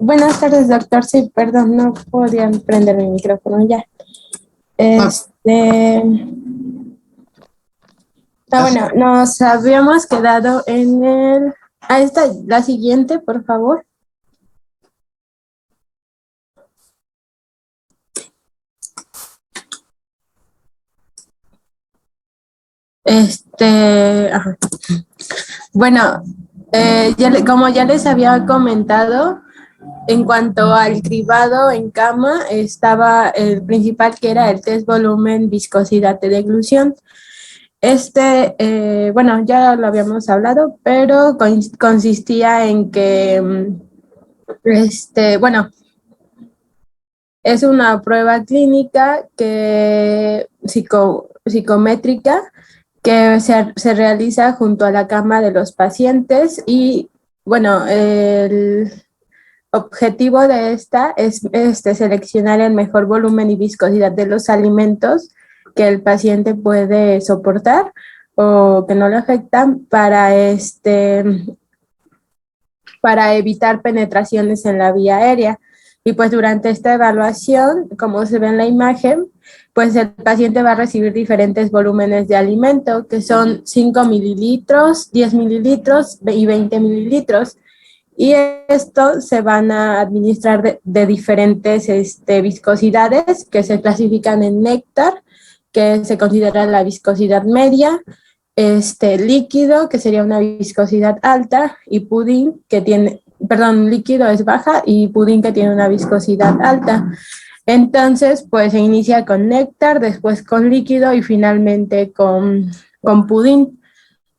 Buenas tardes, doctor. Sí, perdón, no podía prender mi micrófono ya. Ah, Este, ya. bueno, nos habíamos quedado en el... la siguiente, por favor. Ajá. Bueno, como ya les había comentado, en cuanto al cribado en cama, estaba el principal que era el test volumen, viscosidad de deglución. Bueno, ya lo habíamos hablado, pero consistía en que, bueno, es una prueba clínica psicométrica que se realiza junto a la cama de los pacientes y, bueno, el objetivo de esta es seleccionar el mejor volumen y viscosidad de los alimentos que el paciente puede soportar o que no le afectan para evitar penetraciones en la vía aérea. Y pues durante esta evaluación, como se ve en la imagen, pues el paciente va a recibir diferentes volúmenes de alimento, que son 5 mililitros, 10 mililitros y 20 mililitros. Y esto se van a administrar de diferentes viscosidades que se clasifican en néctar, que se considera la viscosidad media, líquido, que sería una viscosidad alta, y pudín, que tiene, perdón, líquido es baja y pudín que tiene una viscosidad alta. Entonces, pues se inicia con néctar, después con líquido y finalmente con pudín,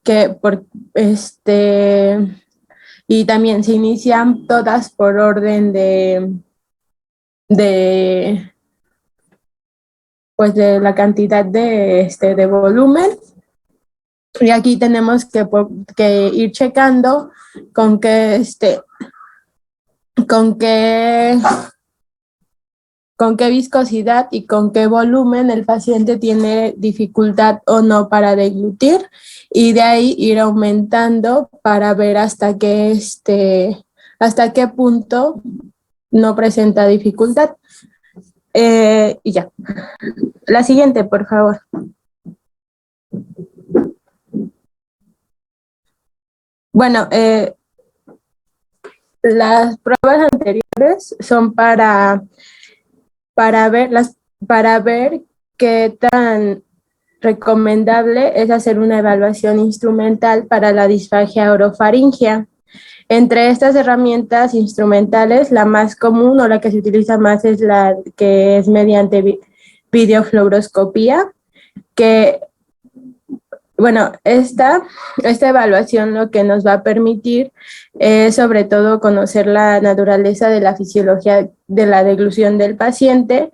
que por y también se inician todas por orden de pues de la cantidad de volumen. Y aquí tenemos que ir checando con qué, con qué, con qué viscosidad y con qué volumen el paciente tiene dificultad o no para deglutir, y de ahí ir aumentando para ver hasta qué punto no presenta dificultad. Y ya. La siguiente, por favor. Bueno, las pruebas anteriores son para ver para ver qué tan recomendable es hacer una evaluación instrumental para la disfagia orofaringea. Entre estas herramientas instrumentales, la más común o la que se utiliza más es la que es mediante videofluoroscopía, que, bueno, esta evaluación lo que nos va a permitir es sobre todo conocer la naturaleza de la fisiología de la deglución del paciente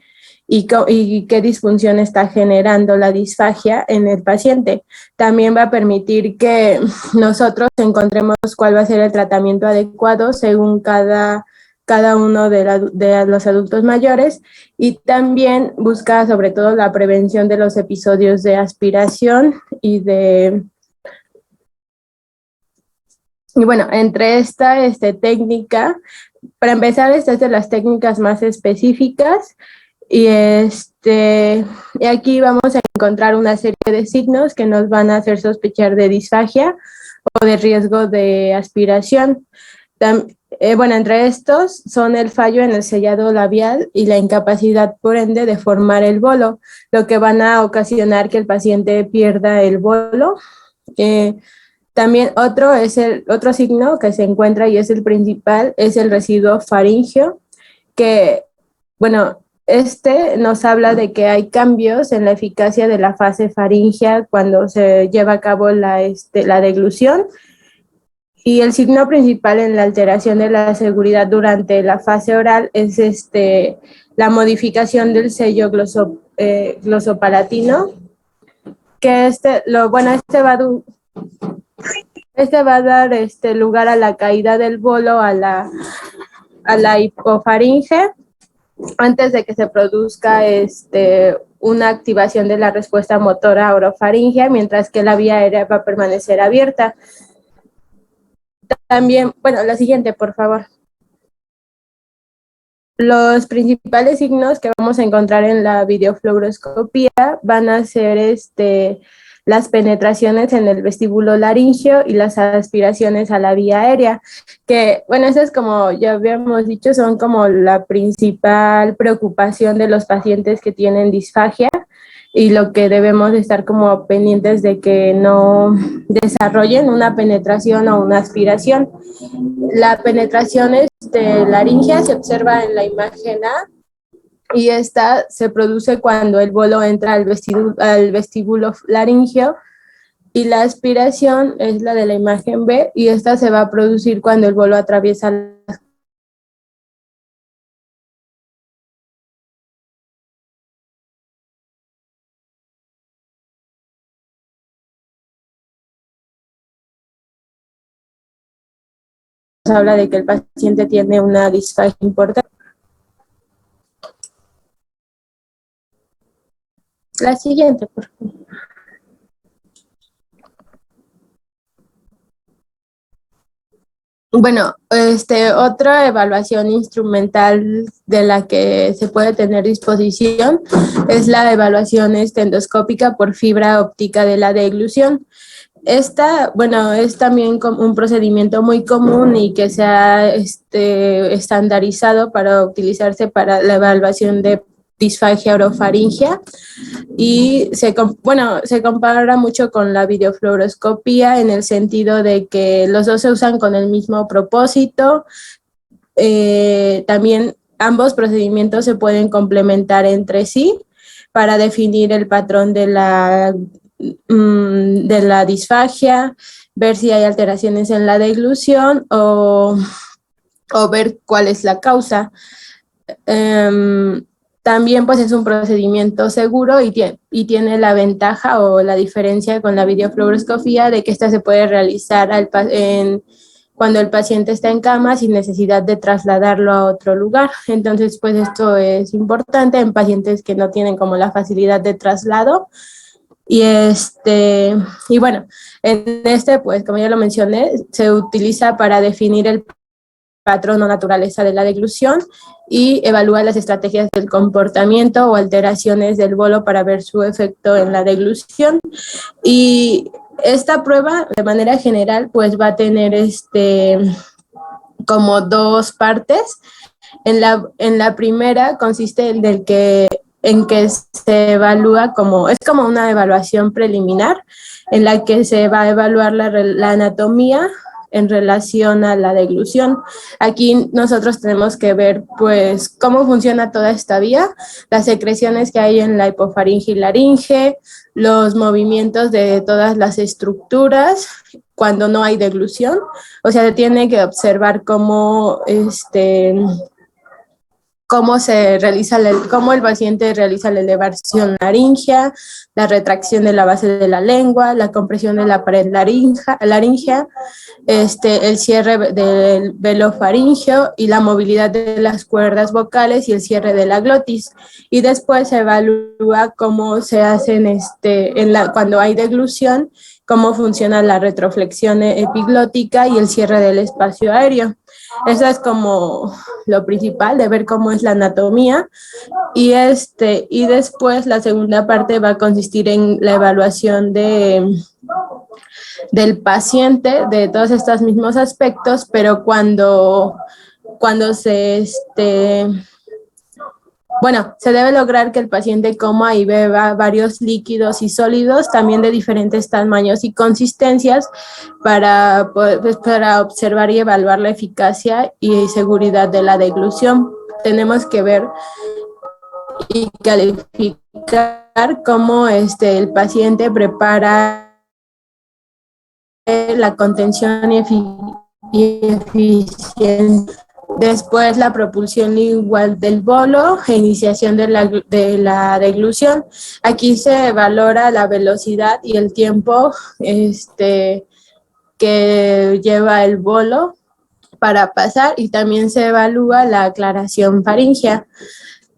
y qué disfunción está generando la disfagia en el paciente. También va a permitir que nosotros encontremos cuál va a ser el tratamiento adecuado según cada uno de los adultos mayores, y también busca sobre todo la prevención de los episodios de aspiración y bueno, entre esta técnica, para empezar, esta es de las técnicas más específicas. Y, y aquí vamos a encontrar una serie de signos que nos van a hacer sospechar de disfagia o de riesgo de aspiración. Bueno, entre estos son el fallo en el sellado labial y la incapacidad, por ende, de formar el bolo, lo que van a ocasionar que el paciente pierda el bolo. Eh, También otro signo que se encuentra y es el principal, es el residuo faríngeo, que, bueno, nos habla de que hay cambios en la eficacia de la fase faríngea cuando se lleva a cabo la deglución, y el signo principal en la alteración de la seguridad durante la fase oral es la modificación del sello glosopalatino, que este va a dar lugar a la caída del bolo a la hipofaringe antes de que se produzca una activación de la respuesta motora orofaringea, mientras que la vía aérea va a permanecer abierta. También, bueno, la siguiente, por favor. los principales signos que vamos a encontrar en la videofluoroscopía van a ser las penetraciones en el vestíbulo laríngeo y las aspiraciones a la vía aérea, que, bueno, esas, como ya habíamos dicho, son como la principal preocupación de los pacientes que tienen disfagia, y lo que debemos estar como pendientes de que no desarrollen una penetración o una aspiración. La penetración laríngea se observa en la imagen A, y esta se produce cuando el bolo entra al vestíbulo laríngeo, y la aspiración es la de la imagen B, y esta se va a producir cuando el bolo atraviesa las habla de que el paciente tiene una disfagia importante. La siguiente, por favor. Bueno, otra evaluación instrumental de la que se puede tener disposición es la evaluación endoscópica por fibra óptica de la deglución. Esta, bueno, es también un procedimiento muy común y que se ha estandarizado para utilizarse para la evaluación de disfagia orofaringea, y se compara mucho con la videofluoroscopía en el sentido de que los dos se usan con el mismo propósito. También ambos procedimientos se pueden complementar entre sí para definir el patrón de la disfagia, ver si hay alteraciones en la deglución o ver cuál es la causa. También pues es un procedimiento seguro y tiene la ventaja o la diferencia con la videofluoroscopía de que esta se puede realizar cuando el paciente está en cama sin necesidad de trasladarlo a otro lugar. Entonces pues esto es importante en pacientes que no tienen como la facilidad de traslado. Y bueno, pues como ya lo mencioné, se utiliza para definir el patrón o naturaleza de la deglución y evalúa las estrategias del comportamiento o alteraciones del bolo para ver su efecto en la deglución. Y esta prueba, de manera general, pues va a tener como dos partes. En la primera consiste en que se evalúa es como una evaluación preliminar en la que se va a evaluar la anatomía en relación a la deglución. Aquí nosotros tenemos que ver pues cómo funciona toda esta vía, las secreciones que hay en la hipofaringe y laringe, los movimientos de todas las estructuras cuando no hay deglución. O sea, se tiene que observar cómo cómo el paciente realiza la elevación laringea, la retracción de la base de la lengua, la compresión de la pared laringea, el cierre del velo faríngeo y la movilidad de las cuerdas vocales y el cierre de la glotis. Y después se evalúa cómo se hacen cuando hay deglución, cómo funciona la retroflexión epiglótica y el cierre del espacio aéreo. Eso es como lo principal, de ver cómo es la anatomía. Y después la segunda parte va a consistir en la evaluación del paciente de todos estos mismos aspectos, pero cuando se debe lograr que el paciente coma y beba varios líquidos y sólidos, también de diferentes tamaños y consistencias, para observar y evaluar la eficacia y seguridad de la deglución. Tenemos que ver y calificar cómo el paciente prepara la contención y eficiencia. Después la propulsión igual del bolo e iniciación de la deglución. Aquí se valora la velocidad y el tiempo que lleva el bolo para pasar, y también se evalúa la aclaración faríngea.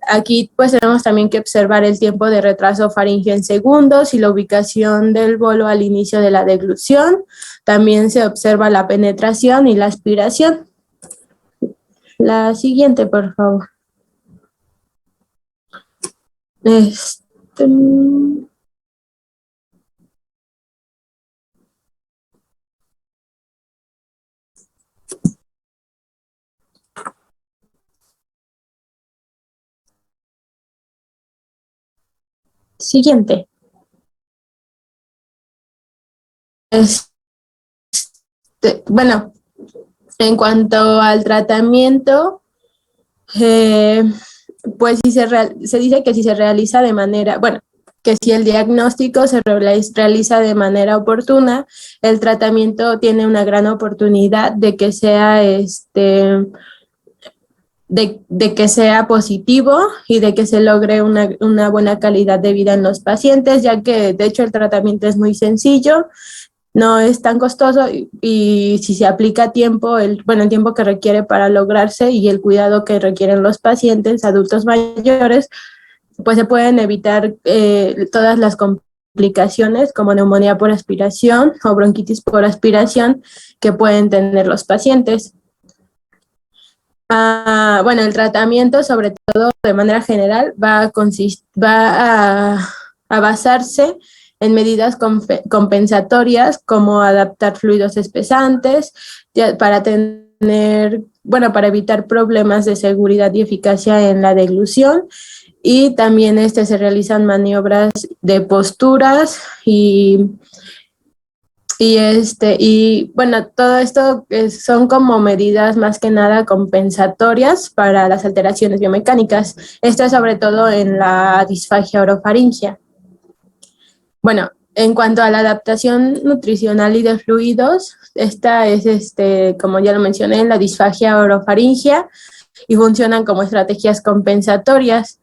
Aquí pues tenemos también que observar el tiempo de retraso faríngeo en segundos y la ubicación del bolo al inicio de la deglución. También se observa la penetración y la aspiración. La siguiente, por favor. Este, siguiente. Bueno, en cuanto al tratamiento, eh, pues si se dice que si se realiza de manera, bueno, que si el diagnóstico se realiza de manera oportuna, el tratamiento tiene una gran oportunidad de que sea de que sea positivo y de que se logre una buena calidad de vida en los pacientes, ya que de hecho el tratamiento es muy sencillo, no es tan costoso y si se aplica a tiempo, el tiempo que requiere para lograrse y el cuidado que requieren los pacientes adultos mayores, pues se pueden evitar todas las complicaciones como neumonía por aspiración o bronquitis por aspiración que pueden tener los pacientes. Bueno, el tratamiento, sobre todo de manera general, va a basarse en medidas compensatorias como adaptar fluidos espesantes para para evitar problemas de seguridad y eficacia en la deglución, y también se realizan maniobras de posturas y bueno, todo esto son como medidas más que nada compensatorias para las alteraciones biomecánicas. Esto es sobre todo en la disfagia orofaringia. Bueno, en cuanto a la adaptación nutricional y de fluidos, esta es, como ya lo mencioné, la disfagia orofaringia y funcionan como estrategias compensatorias.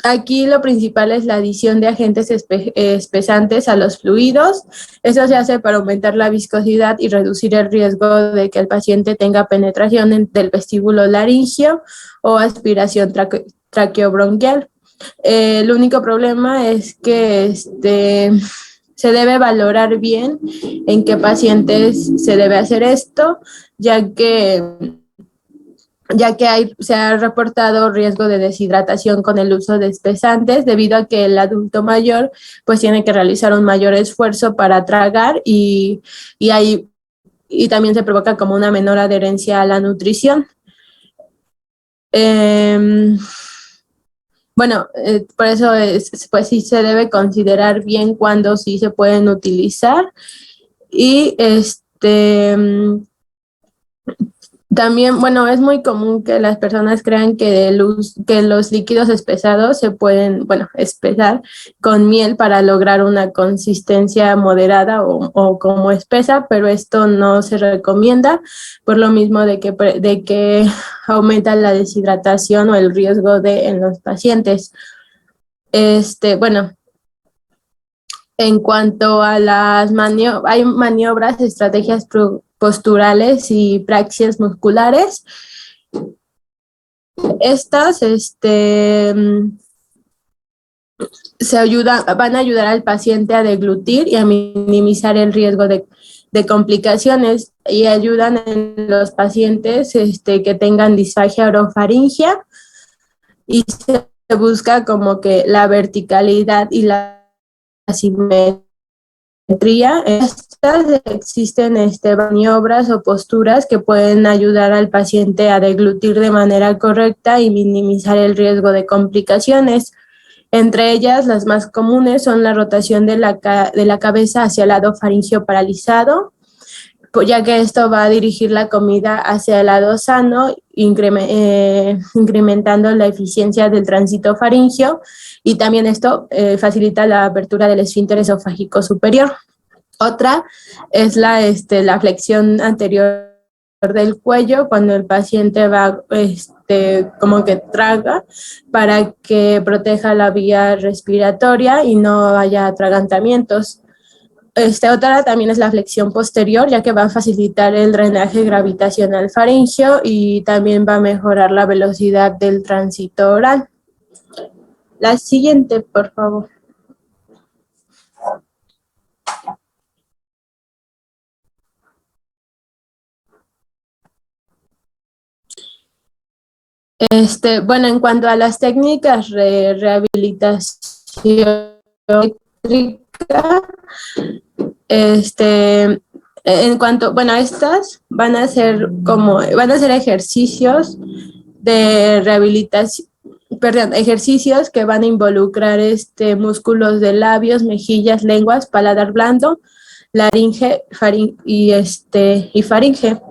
Aquí lo principal es la adición de agentes espesantes a los fluidos. Eso se hace para aumentar la viscosidad y reducir el riesgo de que el paciente tenga penetración del vestíbulo laringio o aspiración traqueobronquial. El único problema es que se debe valorar bien en qué pacientes se debe hacer esto, ya que se ha reportado riesgo de deshidratación con el uso de espesantes debido a que el adulto mayor pues tiene que realizar un mayor esfuerzo para tragar y también se provoca como una menor adherencia a la nutrición. Por eso pues sí se debe considerar bien cuándo sí se pueden utilizar y también, bueno, es muy común que las personas crean que los líquidos espesados se pueden, espesar con miel para lograr una consistencia moderada o como espesa, pero esto no se recomienda por lo mismo de que aumenta la deshidratación o el riesgo en los pacientes. Bueno, en cuanto a hay maniobras, estrategias posturales y praxias musculares. Estas van a ayudar al paciente a deglutir y a minimizar el riesgo de complicaciones y ayudan en los pacientes que tengan disfagia orofaringia y se busca como que la verticalidad y la simetría. Existen maniobras o posturas que pueden ayudar al paciente a deglutir de manera correcta y minimizar el riesgo de complicaciones. Entre ellas, las más comunes son la rotación de la cabeza hacia el lado faringio paralizado, ya que esto va a dirigir la comida hacia el lado sano, incrementando la eficiencia del tránsito faringio, y también esto facilita la apertura del esfínter esofágico superior. Otra es la flexión anterior del cuello cuando el paciente va como que traga para que proteja la vía respiratoria y no haya atragantamientos. Otra también es la flexión posterior, ya que va a facilitar el drenaje gravitacional faríngeo y también va a mejorar la velocidad del tránsito oral. La siguiente, por favor. Bueno, en cuanto a las técnicas de rehabilitación eléctrica, en cuanto, bueno, estas van a ser ejercicios de rehabilitación, perdón, ejercicios que van a involucrar músculos de labios, mejillas, lenguas, paladar blando, laringe y faringe.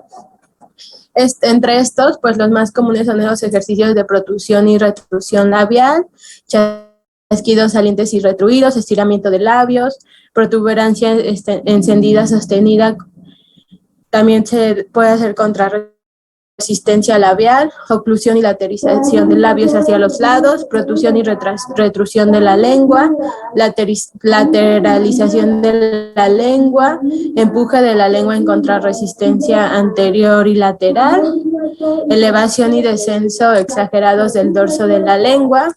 Entre estos, pues los más comunes son los ejercicios de protrusión y retrusión labial, chasquidos salientes y retruidos, estiramiento de labios, protuberancia encendida sostenida. También se puede hacer contra resistencia labial, oclusión y lateralización de labios hacia los lados, protrusión y retrusión de la lengua, lateralización de la lengua, empuje de la lengua en contrarresistencia anterior y lateral, elevación y descenso exagerados del dorso de la lengua.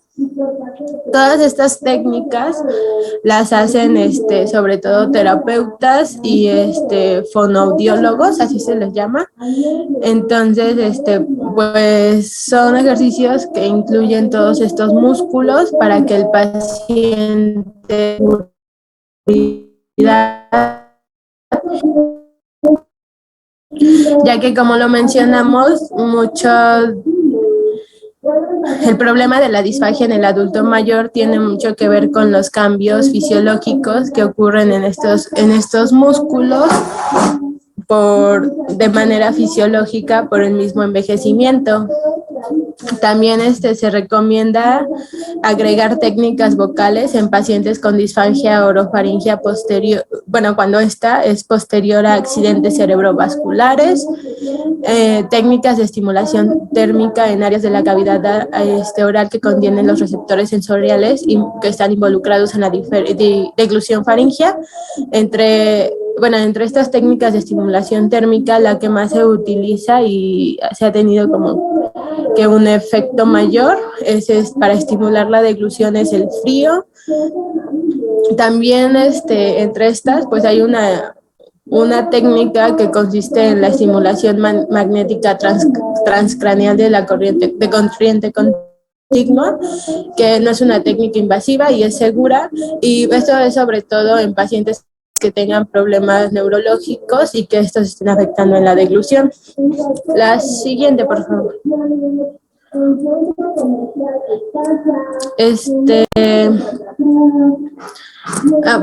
Todas estas técnicas las hacen sobre todo terapeutas y fonoaudiólogos, así se les llama. Entonces, pues son ejercicios que incluyen todos estos músculos para que el paciente ya que, como lo mencionamos, el problema de la disfagia en el adulto mayor tiene mucho que ver con los cambios fisiológicos que ocurren en estos músculos de manera fisiológica por el mismo envejecimiento. También se recomienda agregar técnicas vocales en pacientes con disfagia orofaringia posterior, bueno, cuando esta es posterior a accidentes cerebrovasculares, técnicas de estimulación térmica en áreas de la cavidad oral que contienen los receptores sensoriales y que están involucrados en la deglución faríngea. Entre estas técnicas de estimulación térmica, la que más se utiliza y se ha tenido como que un efecto mayor es para estimular la deglución es el frío. También entre estas, pues hay una técnica que consiste en la estimulación magnética transcraneal de corriente continua, que no es una técnica invasiva y es segura, y esto es sobre todo en pacientes que tengan problemas neurológicos y que estos estén afectando en la deglución. La siguiente, por favor.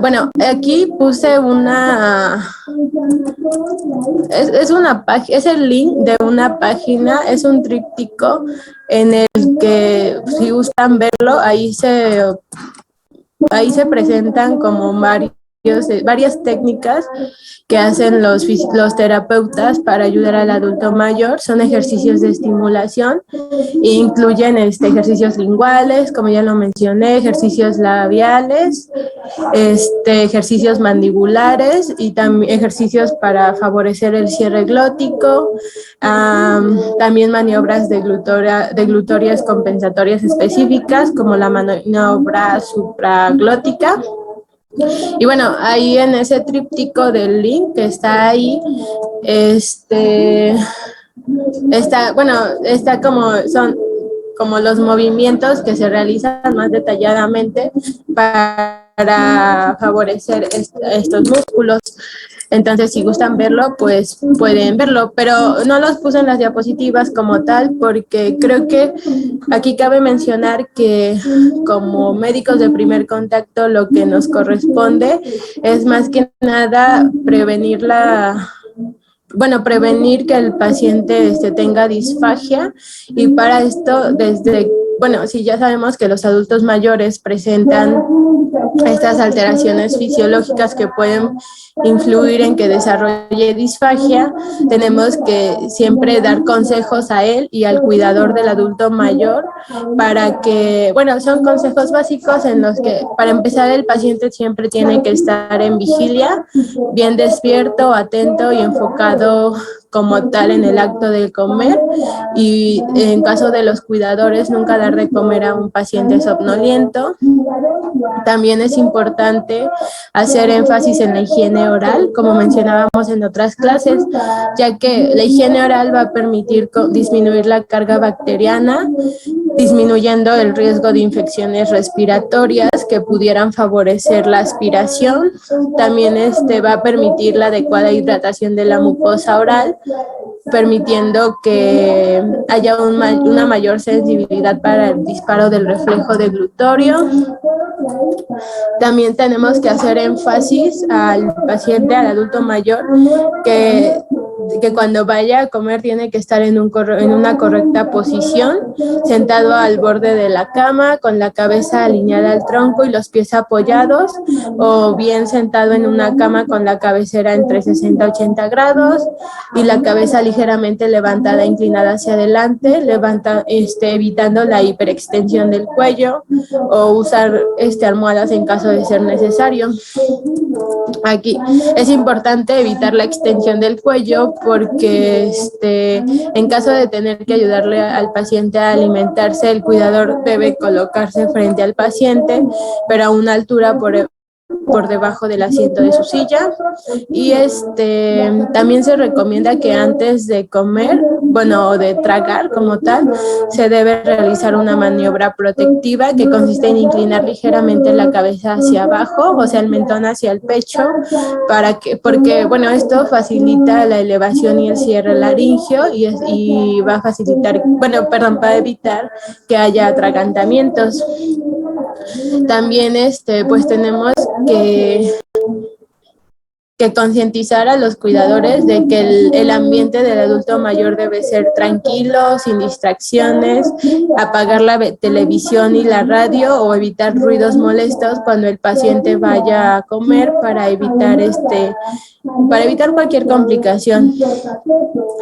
Bueno, aquí puse es el link de una página, es un tríptico en el que, si gustan verlo, ahí se presentan como varias técnicas que hacen los terapeutas para ayudar al adulto mayor. Son ejercicios de estimulación e incluyen ejercicios linguales, como ya lo mencioné, ejercicios labiales, ejercicios mandibulares y también ejercicios para favorecer el cierre glótico, también maniobras deglutorias compensatorias específicas, como la maniobra supraglótica. Y bueno, ahí en ese tríptico del link que está ahí, son como los movimientos que se realizan más detalladamente para favorecer estos músculos. Entonces, si gustan verlo, pues pueden verlo, pero no los puse en las diapositivas como tal, porque creo que aquí cabe mencionar que como médicos de primer contacto, lo que nos corresponde es más que nada prevenir que el paciente tenga disfagia, y para esto si ya sabemos que los adultos mayores presentan estas alteraciones fisiológicas que pueden influir en que desarrolle disfagia, tenemos que siempre dar consejos a él y al cuidador del adulto mayor para que, son consejos básicos en los que, para empezar, el paciente siempre tiene que estar en vigilia, bien despierto, atento y enfocado como tal en el acto de comer, y en caso de los cuidadores nunca dar de comer a un paciente somnoliento. También es importante hacer énfasis en la higiene oral, como mencionábamos en otras clases, ya que la higiene oral va a permitir disminuir la carga bacteriana, disminuyendo el riesgo de infecciones respiratorias que pudieran favorecer la aspiración. También va a permitir la adecuada hidratación de la mucosa oral, permitiendo que haya una mayor sensibilidad para el disparo del reflejo deglutorio. También tenemos que hacer énfasis al paciente, al adulto mayor, que cuando vaya a comer tiene que estar en una correcta posición, sentado al borde de la cama, con la cabeza alineada al tronco y los pies apoyados, o bien sentado en una cama con la cabecera entre 60 y 80 grados y la cabeza ligeramente levantada, inclinada hacia adelante, evitando la hiperextensión del cuello, o usar almohadas en caso de ser necesario. Aquí es importante evitar la extensión del cuello porque en caso de tener que ayudarle al paciente a alimentarse, el cuidador debe colocarse frente al paciente, pero a una altura por debajo del asiento de su silla. Y también se recomienda que antes de comer, bueno, de tragar como tal, se debe realizar una maniobra protectiva que consiste en inclinar ligeramente la cabeza hacia abajo, o sea, el mentón hacia el pecho, porque, bueno, esto facilita la elevación y el cierre laringio y va a facilitar, va a evitar que haya atragantamientos. También, pues tenemos que concientizar a los cuidadores de que el ambiente del adulto mayor debe ser tranquilo, sin distracciones, apagar la televisión y la radio o evitar ruidos molestos cuando el paciente vaya a comer para evitar cualquier complicación.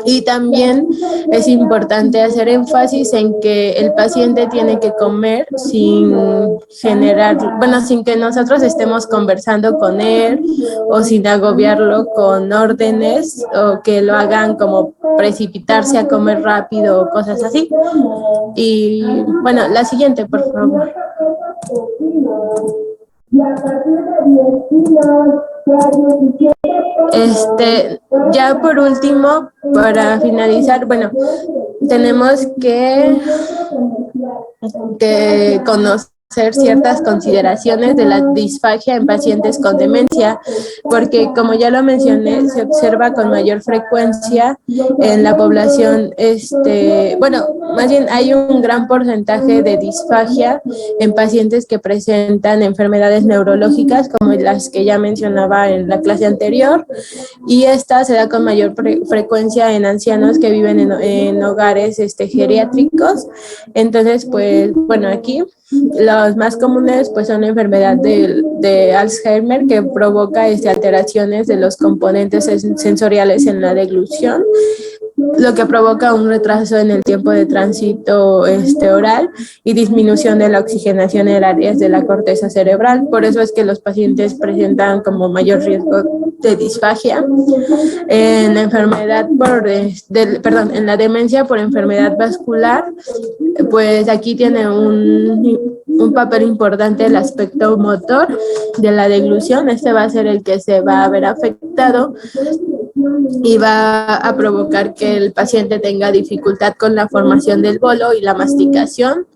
Y también es importante hacer énfasis en que el paciente tiene que comer sin que nosotros estemos conversando con él o sin agobiarlo con órdenes o que lo hagan como precipitarse a comer rápido o cosas así. Y bueno, la siguiente, por favor. Ya por último, para finalizar, tenemos que conocer ciertas consideraciones de la disfagia en pacientes con demencia, porque como ya lo mencioné, se observa con mayor frecuencia en la población, más bien hay un gran porcentaje de disfagia en pacientes que presentan enfermedades neurológicas, como las que ya mencionaba en la clase anterior, y esta se da con mayor frecuencia en ancianos que viven en hogares geriátricos. Entonces, pues, aquí los más comunes pues son la enfermedad de Alzheimer, que provoca alteraciones de los componentes sensoriales en la deglución, lo que provoca un retraso en el tiempo de tránsito oral y disminución de la oxigenación en áreas de la corteza cerebral. Por eso es que los pacientes presentan como mayor riesgo de disfagia. En la enfermedad en la demencia por enfermedad vascular, pues aquí tiene un papel importante el aspecto motor de la deglución. Va a ser el que se va a ver afectado y va a provocar que el paciente tenga dificultad con la formación del bolo y la masticación.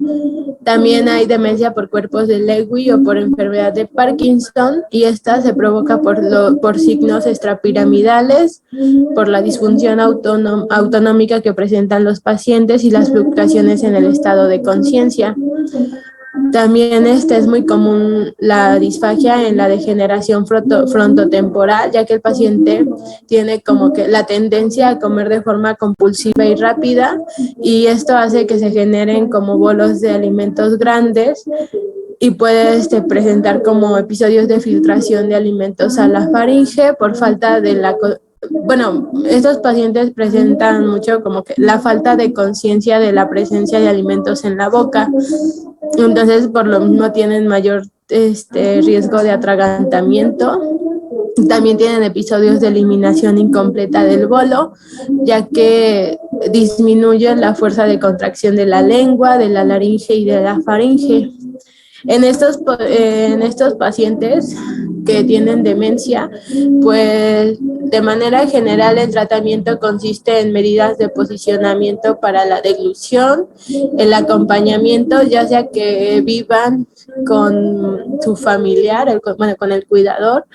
También hay demencia por cuerpos de Lewy o por enfermedad de Parkinson, y esta se provoca por signos extrapiramidales, por la disfunción autonómica que presentan los pacientes y las fluctuaciones en el estado de conciencia. También es muy común la disfagia en la degeneración frontotemporal, ya que el paciente tiene como que la tendencia a comer de forma compulsiva y rápida, y esto hace que se generen como bolos de alimentos grandes y puede presentar como episodios de filtración de alimentos a la faringe por falta de estos pacientes presentan mucho como que la falta de conciencia de la presencia de alimentos en la boca. Entonces, por lo mismo tienen mayor riesgo de atragantamiento. También tienen episodios de eliminación incompleta del bolo, ya que disminuye la fuerza de contracción de la lengua, de la laringe y de la faringe. En estos pacientes que tienen demencia, pues de manera general el tratamiento consiste en medidas de posicionamiento para la deglución, el acompañamiento, ya sea que vivan con su familiar, bueno, con el cuidador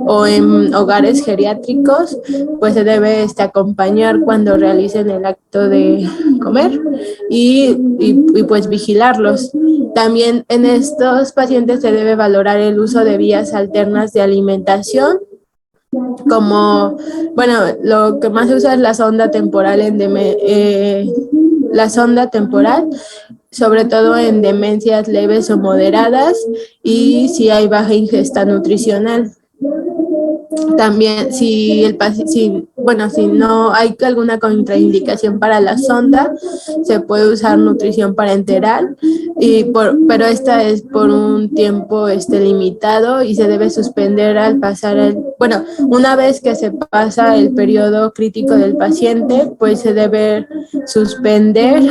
o en hogares geriátricos, pues se debe acompañar cuando realicen el acto de comer y pues vigilarlos. También en estos pacientes se debe valorar el uso de vías alternas de alimentación, como, bueno, lo que más se usa es la sonda temporal la sonda temporal, sobre todo en demencias leves o moderadas y si hay baja ingesta nutricional. También si no hay alguna contraindicación para la sonda, se puede usar nutrición parenteral, pero esta es por un tiempo limitado y se debe suspender al pasar una vez que se pasa el periodo crítico del paciente, pues se debe suspender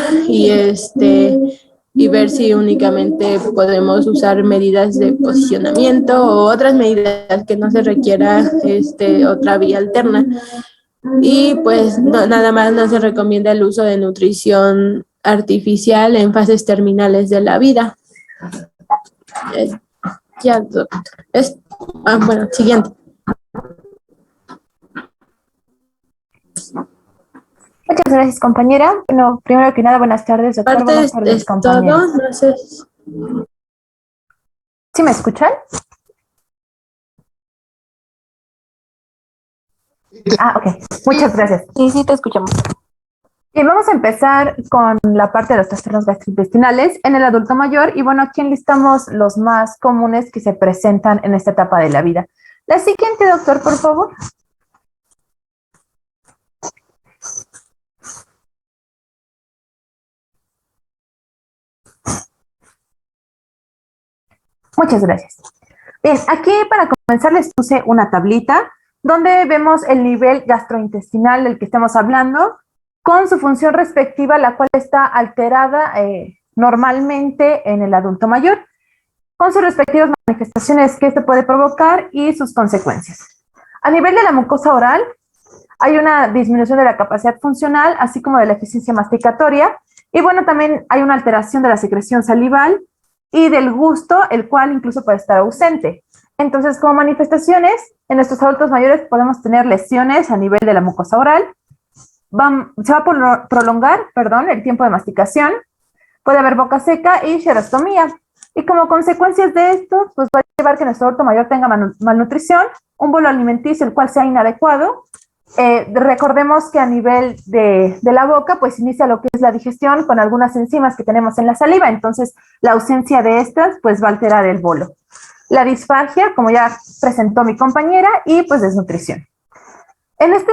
y ver si únicamente podemos usar medidas de posicionamiento o otras medidas que no se requiera otra vía alterna. Y pues nada más no se recomienda el uso de nutrición artificial en fases terminales de la vida. Ya, doctor. Bueno, siguiente. Muchas gracias, compañera. Bueno, primero que nada, buenas tardes, doctor. Buenas tardes, compañera. Todo, no sé. ¿Sí me escuchan? Ok. Muchas gracias. Sí, te escuchamos. Bien, vamos a empezar con la parte de los trastornos gastrointestinales en el adulto mayor. Y bueno, aquí enlistamos los más comunes que se presentan en esta etapa de la vida. La siguiente, doctor, por favor. Muchas gracias. Bien, aquí para comenzar les puse una tablita donde vemos el nivel gastrointestinal del que estamos hablando con su función respectiva, la cual está alterada normalmente en el adulto mayor, con sus respectivas manifestaciones que esto puede provocar y sus consecuencias. A nivel de la mucosa oral, hay una disminución de la capacidad funcional, así como de la eficiencia masticatoria, y bueno, también hay una alteración de la secreción salival y del gusto, el cual incluso puede estar ausente. Entonces, como manifestaciones, en estos adultos mayores podemos tener lesiones a nivel de la mucosa oral, se va a prolongar, el tiempo de masticación, puede haber boca seca y xerostomía. Y como consecuencias de esto, pues va a llevar que nuestro adulto mayor tenga malnutrición, un bolo alimenticio el cual sea inadecuado. Recordemos que a nivel de la boca, pues inicia lo que es la digestión con algunas enzimas que tenemos en la saliva, entonces la ausencia de estas, pues va a alterar el bolo. La disfagia, como ya presentó mi compañera, y pues desnutrición. En este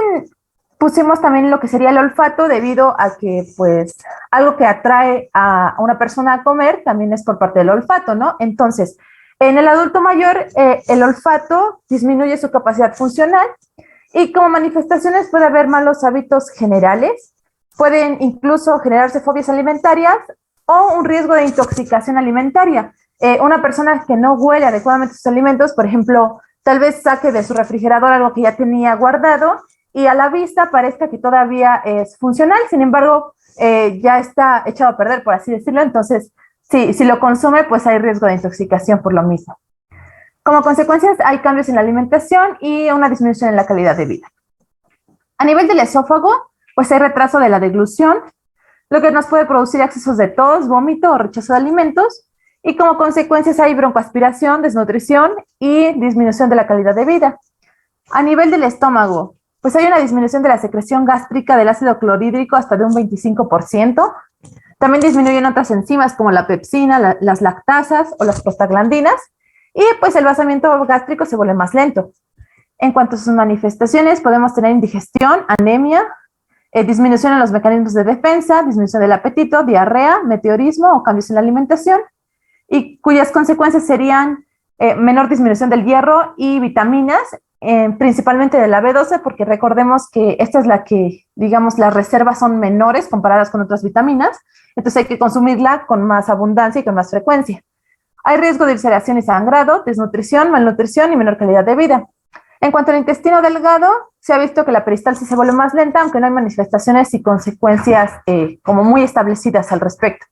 pusimos también lo que sería el olfato, debido a que, pues, algo que atrae a una persona a comer también es por parte del olfato, ¿no? Entonces, en el adulto mayor, el olfato disminuye su capacidad funcional y como manifestaciones puede haber malos hábitos generales, pueden incluso generarse fobias alimentarias o un riesgo de intoxicación alimentaria. Una persona que no huele adecuadamente sus alimentos, por ejemplo, tal vez saque de su refrigerador algo que ya tenía guardado y a la vista parezca que todavía es funcional, sin embargo, ya está echado a perder, por así decirlo. Entonces, si lo consume, pues hay riesgo de intoxicación por lo mismo. Como consecuencias, hay cambios en la alimentación y una disminución en la calidad de vida. A nivel del esófago, pues hay retraso de la deglución, lo que nos puede producir accesos de tos, vómito o rechazo de alimentos, y como consecuencias hay broncoaspiración, desnutrición y disminución de la calidad de vida. A nivel del estómago, pues hay una disminución de la secreción gástrica del ácido clorhídrico hasta de un 25%. También disminuyen otras enzimas como la pepsina, las lactasas o las prostaglandinas, y pues el vaciamiento gástrico se vuelve más lento. En cuanto a sus manifestaciones, podemos tener indigestión, anemia, disminución en los mecanismos de defensa, disminución del apetito, diarrea, meteorismo o cambios en la alimentación, y cuyas consecuencias serían menor disminución del hierro y vitaminas, principalmente de la B12, porque recordemos que esta es la que, digamos, las reservas son menores comparadas con otras vitaminas, entonces hay que consumirla con más abundancia y con más frecuencia. Hay riesgo de ulceración y sangrado, desnutrición, malnutrición y menor calidad de vida. En cuanto al intestino delgado, se ha visto que la peristalsis se vuelve más lenta, aunque no hay manifestaciones y consecuencias como muy establecidas al respecto.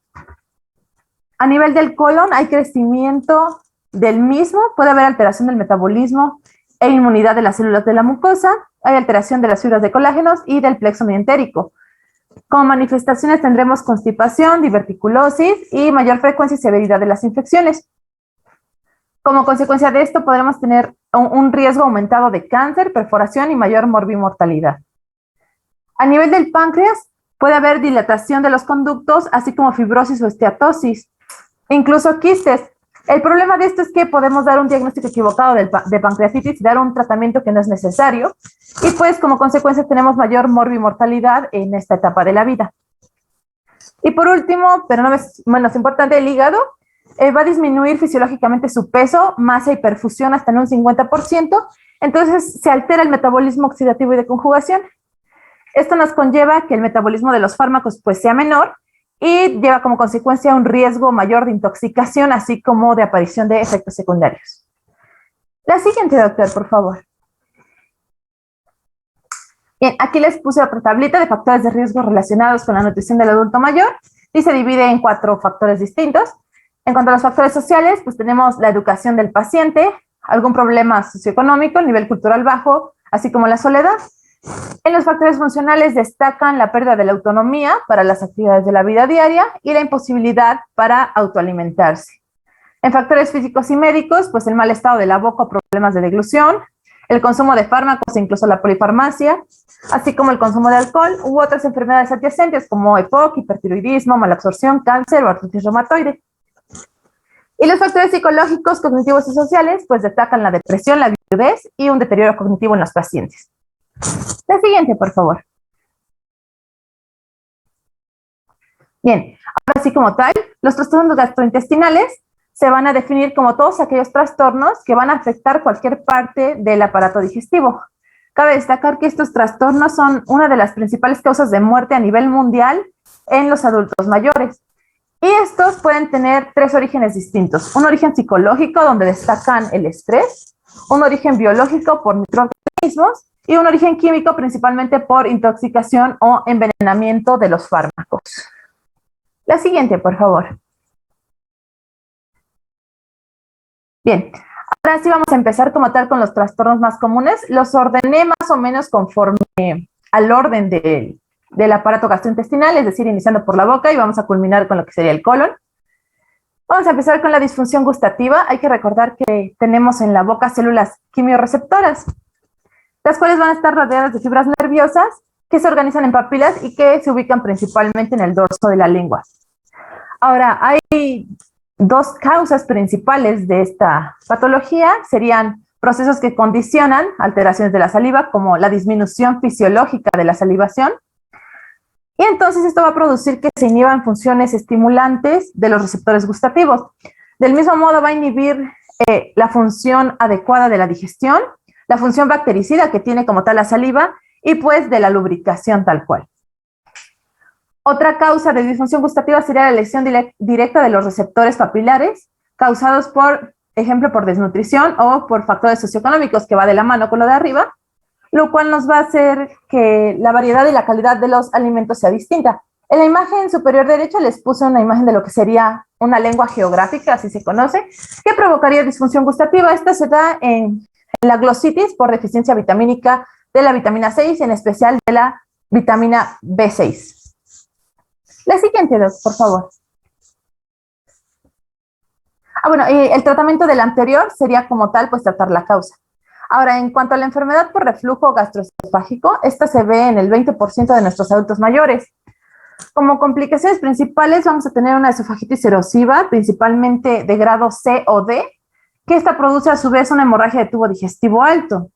A nivel del colon, hay crecimiento del mismo, puede haber alteración del metabolismo e inmunidad de las células de la mucosa, hay alteración de las fibras de colágenos y del plexo mientérico. Como manifestaciones tendremos constipación, diverticulosis y mayor frecuencia y severidad de las infecciones. Como consecuencia de esto podremos tener un riesgo aumentado de cáncer, perforación y mayor morbimortalidad. A nivel del páncreas puede haber dilatación de los conductos, así como fibrosis o esteatosis, incluso quistes. El problema de esto es que podemos dar un diagnóstico equivocado de pancreatitis y dar un tratamiento que no es necesario, y pues como consecuencia tenemos mayor morbimortalidad en esta etapa de la vida. Y por último, pero no es menos importante, el hígado va a disminuir fisiológicamente su peso, masa y perfusión hasta en un 50%, entonces se altera el metabolismo oxidativo y de conjugación. Esto nos conlleva que el metabolismo de los fármacos pues sea menor y lleva como consecuencia un riesgo mayor de intoxicación, así como de aparición de efectos secundarios. La siguiente, doctor, por favor. Bien, aquí les puse otra tablita de factores de riesgo relacionados con la nutrición del adulto mayor y se divide en 4 factores distintos. En cuanto a los factores sociales, pues tenemos la educación del paciente, algún problema socioeconómico, el nivel cultural bajo, así como la soledad. En los factores funcionales destacan la pérdida de la autonomía para las actividades de la vida diaria y la imposibilidad para autoalimentarse. En factores físicos y médicos, pues el mal estado de la boca o problemas de deglución, el consumo de fármacos e incluso la polifarmacia, así como el consumo de alcohol u otras enfermedades adyacentes como EPOC, hipertiroidismo, malabsorción, cáncer o artritis reumatoide. Y los factores psicológicos, cognitivos y sociales, pues destacan la depresión, la viudez y un deterioro cognitivo en los pacientes. La siguiente, por favor. Bien, ahora sí como tal, los trastornos gastrointestinales se van a definir como todos aquellos trastornos que van a afectar cualquier parte del aparato digestivo. Cabe destacar que estos trastornos son una de las principales causas de muerte a nivel mundial en los adultos mayores. Y estos pueden tener 3 orígenes distintos. Un origen psicológico, donde destacan el estrés, un origen biológico por microorganismos y un origen químico principalmente por intoxicación o envenenamiento de los fármacos. La siguiente, por favor. Bien, ahora sí vamos a empezar como tal con los trastornos más comunes. Los ordené más o menos conforme al orden del aparato gastrointestinal, es decir, iniciando por la boca y vamos a culminar con lo que sería el colon. Vamos a empezar con la disfunción gustativa. Hay que recordar que tenemos en la boca células quimiorreceptoras, las cuales van a estar rodeadas de fibras nerviosas que se organizan en papilas y que se ubican principalmente en el dorso de la lengua. Ahora, hay 2 causas principales de esta patología, serían procesos que condicionan alteraciones de la saliva, como la disminución fisiológica de la salivación, y entonces esto va a producir que se inhiban funciones estimulantes de los receptores gustativos. Del mismo modo va a inhibir la función adecuada de la digestión, la función bactericida que tiene como tal la saliva y pues de la lubricación tal cual. Otra causa de disfunción gustativa sería la lesión directa de los receptores papilares causados por ejemplo por desnutrición o por factores socioeconómicos, que va de la mano con lo de arriba, lo cual nos va a hacer que la variedad y la calidad de los alimentos sea distinta. En la imagen superior derecha les puse una imagen de lo que sería una lengua geográfica, así se conoce, que provocaría disfunción gustativa. Esta se da en la glositis por deficiencia vitamínica de la vitamina 6, en especial de la vitamina B6. La siguiente, por favor. Bueno, el tratamiento del anterior sería como tal, pues tratar la causa. Ahora, en cuanto a la enfermedad por reflujo gastroesofágico, esta se ve en el 20% de nuestros adultos mayores. Como complicaciones principales vamos a tener una esofagitis erosiva, principalmente de grado C o D, que esta produce a su vez una hemorragia de tubo digestivo alto.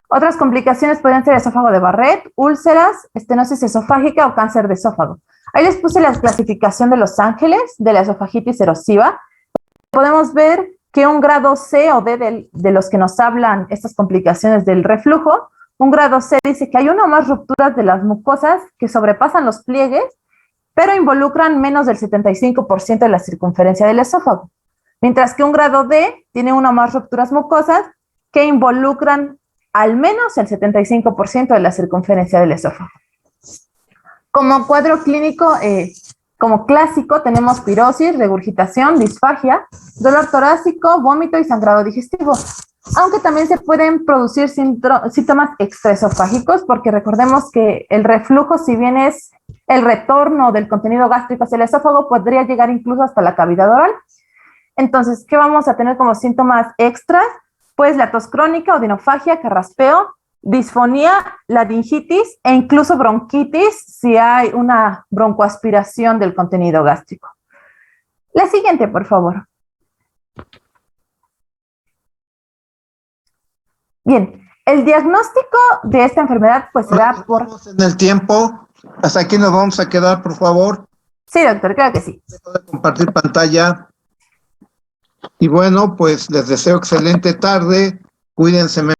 Otras complicaciones pueden ser esófago de Barrett, úlceras, estenosis esofágica o cáncer de esófago. Ahí les puse la clasificación de Los Ángeles de la esofagitis erosiva. Podemos ver que un grado C o D de los que nos hablan estas complicaciones del reflujo, un grado C dice que hay una o más rupturas de las mucosas que sobrepasan los pliegues, pero involucran menos del 75% de la circunferencia del esófago. Mientras que un grado D tiene una o más rupturas mucosas que involucran al menos el 75% de la circunferencia del esófago. Como cuadro clínico, como clásico, tenemos pirosis, regurgitación, disfagia, dolor torácico, vómito y sangrado digestivo. Aunque también se pueden producir síntomas extraesofágicos, porque recordemos que el reflujo, si bien es el retorno del contenido gástrico hacia el esófago, podría llegar incluso hasta la cavidad oral. Entonces, ¿qué vamos a tener como síntomas extras? Pues la tos crónica, odinofagia, carraspeo, disfonía, laringitis e incluso bronquitis si hay una broncoaspiración del contenido gástrico. La siguiente, por favor. Bien, el diagnóstico de esta enfermedad pues se da por... En el tiempo, hasta aquí nos vamos a quedar, por favor. Sí, doctor, claro que sí. Dejo de compartir pantalla. Y bueno, pues les deseo excelente tarde. Cuídense.